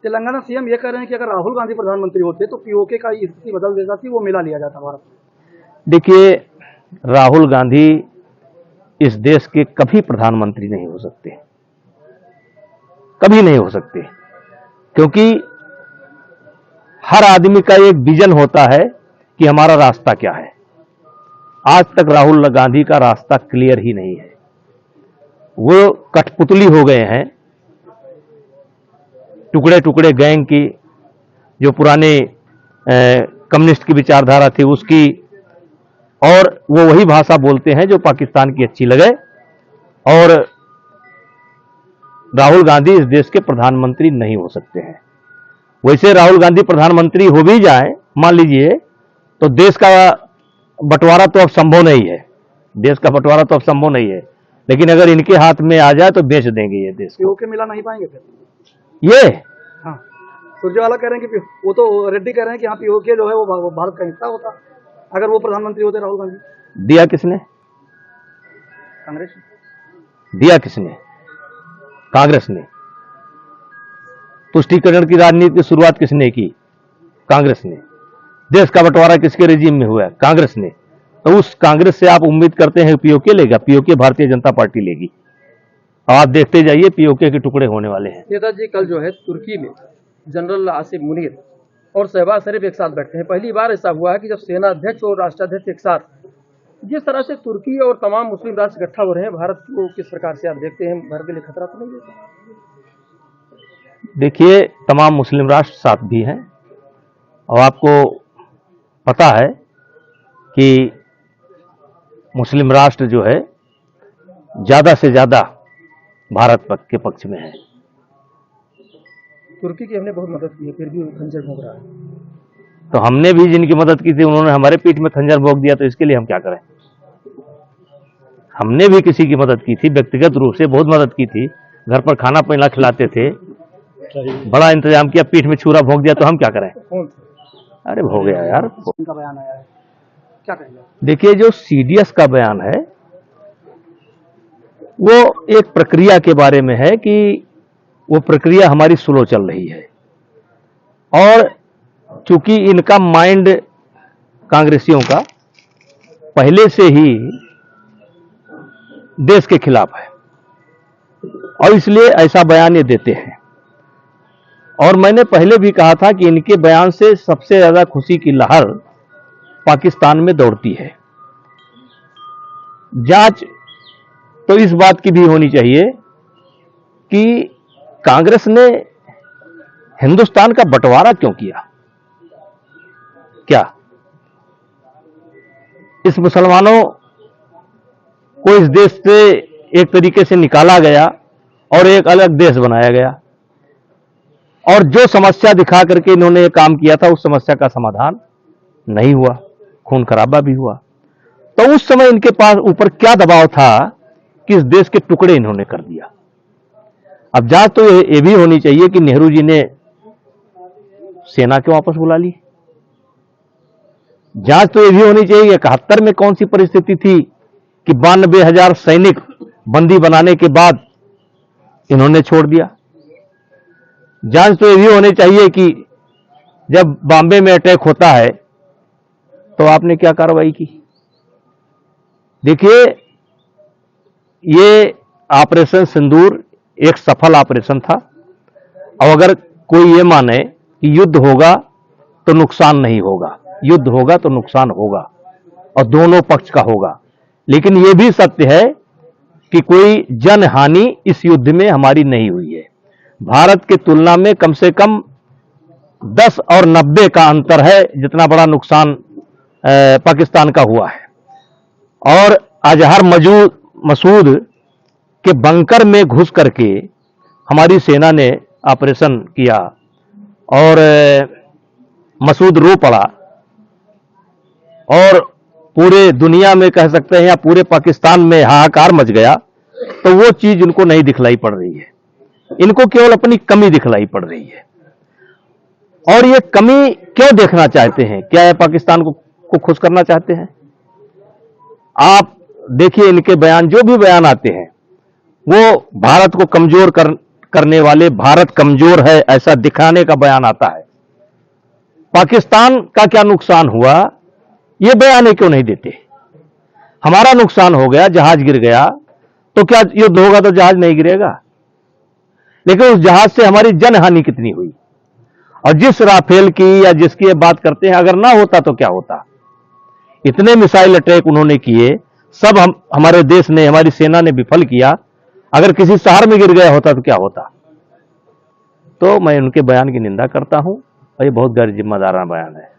Telangana CM ये कह रहे हैं कि अगर राहुल गांधी प्रधानमंत्री होते तो पीओके का स्थिति बदल देता थी, वो मिला लिया जाता भारत में। देखिए, राहुल गांधी इस देश के कभी प्रधानमंत्री नहीं हो सकते, कभी नहीं हो सकते, क्योंकि हर आदमी का एक विजन होता है कि हमारा रास्ता क्या है। आज तक राहुल गांधी का रास्ता क्लियर ही नहीं है। वो कठपुतली हो गए हैं, टुकड़े टुकड़े गैंग की, जो पुराने कम्युनिस्ट की विचारधारा थी उसकी, और वो वही भाषा बोलते हैं जो पाकिस्तान की अच्छी लगे। और राहुल गांधी इस देश के प्रधानमंत्री नहीं हो सकते हैं। वैसे राहुल गांधी प्रधानमंत्री हो भी जाए, मान लीजिए, तो देश का बंटवारा तो अब संभव नहीं है, देश का बंटवारा तो अब संभव नहीं है, लेकिन अगर इनके हाथ में आ जाए तो बेच देंगे ये देश को। पीओके मिला नहीं पाएंगे फिर ये। हाँ, सुरजेवाला कह रहे हैं कि वो तो रेड्डी कह रहे हैं कि हाँ पीओके जो है वो भारत का हिस्सा होता अगर वो प्रधानमंत्री होते राहुल गांधी। दिया किसने? कांग्रेस। दिया किसने? कांग्रेस ने। तुष्टीकरण की राजनीति की शुरुआत किसने की? कांग्रेस ने। देश का बंटवारा किसके रेजिम में हुआ है? कांग्रेस ने। तो उस कांग्रेस से आप उम्मीद करते हैं पीओके लेगा? पीओके भारतीय जनता पार्टी लेगी। आप देखते जाइए, पीओके के टुकड़े होने वाले हैं। नेताजी कल जो है तुर्की में जनरल आसिफ मुनीर और शहबाज शरीफ एक साथ बैठते हैं। पहली बार ऐसा हुआ है कि जब सेना अध्यक्ष और राष्ट्राध्यक्ष एक साथ, जिस तरह से तुर्की और तमाम मुस्लिम राष्ट्र इकट्ठा हो रहे हैं, भारत को किस प्रकार से आप देखते हैं? भारत के लिए खतरा तो नहीं देता? देखिए, तमाम मुस्लिम राष्ट्र साथ भी हैं, और आपको पता है कि मुस्लिम राष्ट्र जो है ज्यादा से ज्यादा भारत के पक्ष में है। तुर्की की हमने बहुत मदद की है, फिर भी खंजर भोंक रहा है। तो हमने भी जिनकी मदद की थी उन्होंने हमारे पीठ में खंजर भोंक दिया, तो इसके लिए हम क्या करें? हमने भी किसी की मदद की थी, व्यक्तिगत रूप से बहुत मदद की थी, घर पर खाना पीना खिलाते थे, बड़ा इंतजाम किया, पीठ में छुरा भोंक दिया, तो हम क्या करें? अरे हो गया यार। उनका बयान आया है, क्या कहेंगे? देखिए, जो सीडीएस का बयान है वो एक प्रक्रिया के बारे में है कि वो प्रक्रिया हमारी स्लो चल रही है, और चूंकि इनका माइंड कांग्रेसियों का पहले से ही देश के खिलाफ है, और इसलिए ऐसा बयान ये देते हैं। और मैंने पहले भी कहा था कि इनके बयान से सबसे ज्यादा खुशी की लहर पाकिस्तान में दौड़ती है। जांच तो इस बात की भी होनी चाहिए कि कांग्रेस ने हिंदुस्तान का बंटवारा क्यों किया? क्या इस मुसलमानों को इस देश से एक तरीके से निकाला गया और एक अलग देश बनाया गया, और जो समस्या दिखा करके इन्होंने ये काम किया था उस समस्या का समाधान नहीं हुआ, खून खराबा भी हुआ। तो उस समय इनके पास ऊपर क्या दबाव था कि इस देश के टुकड़े इन्होंने कर दिया। अब जांच तो ये भी होनी चाहिए कि नेहरू जी ने सेना क्यों वापस बुला ली। जांच तो ये भी होनी चाहिए 71 में कौन सी परिस्थिति थी कि 92,000 सैनिक बंदी बनाने के बाद इन्होंने छोड़ दिया। जांच तो ये भी होनी चाहिए कि जब बॉम्बे में अटैक होता है तो आपने क्या कार्रवाई की। देखिए, ये ऑपरेशन सिंदूर एक सफल ऑपरेशन था, और अगर कोई ये माने कि युद्ध होगा तो नुकसान नहीं होगा, युद्ध होगा तो नुकसान होगा, और दोनों पक्ष का होगा, लेकिन यह भी सत्य है कि कोई जनहानि इस युद्ध में हमारी नहीं हुई है। भारत की तुलना में कम से कम 10 और 90 का अंतर है, जितना बड़ा नुकसान पाकिस्तान का हुआ है। और अजहर मसूद के बंकर में घुस करके हमारी सेना ने ऑपरेशन किया, और मसूद रो पड़ा, और पूरे दुनिया में कह सकते हैं या पूरे पाकिस्तान में हाहाकार मच गया। तो वो चीज इनको नहीं दिखलाई पड़ रही है, इनको केवल अपनी कमी दिखलाई पड़ रही है। और ये कमी क्यों देखना चाहते हैं? क्या ये पाकिस्तान को खुश करना चाहते हैं? आप देखिए, इनके बयान, जो भी बयान आते हैं, वो भारत को कमजोर करने वाले भारत कमजोर है ऐसा दिखाने का बयान आता है। पाकिस्तान का क्या नुकसान हुआ यह बयान क्यों नहीं देते? हमारा नुकसान हो गया, जहाज गिर गया, तो क्या युद्ध होगा तो जहाज नहीं गिरेगा? लेकिन उस जहाज से हमारी जनहानि कितनी हुई। और जिस राफेल की या जिसकी ये बात करते हैं, अगर ना होता तो क्या होता? इतने मिसाइल अटैक उन्होंने किए, सब हमारे देश ने, हमारी सेना ने विफल किया। अगर किसी शहर में गिर गया होता तो क्या होता? तो मैं उनके बयान की निंदा करता हूं और ये बहुत गैर जिम्मेदाराना बयान है।